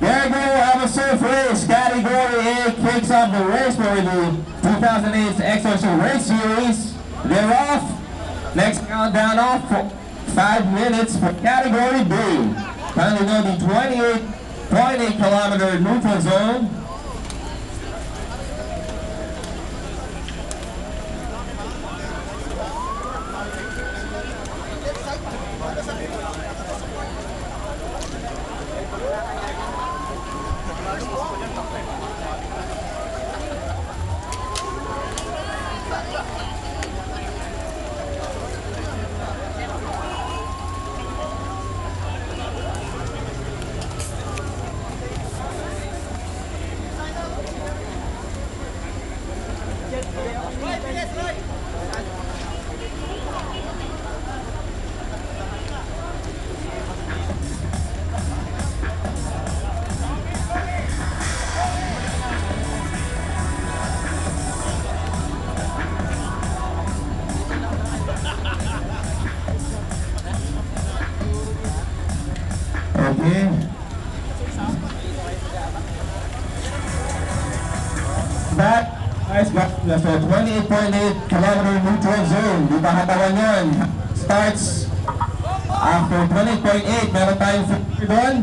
There you go, have a surf race. Category A kicks off the race for the 2008 Exorcism Race Series. They're off. Next countdown off for 5 minutes for Category B. Currently going to the 28.8 kilometer neutral zone. Okay. That guys got the 28.8 kilometer neutral zone. Di ba hatawan yun? Starts after 28.8. Meron tayong 50 doon.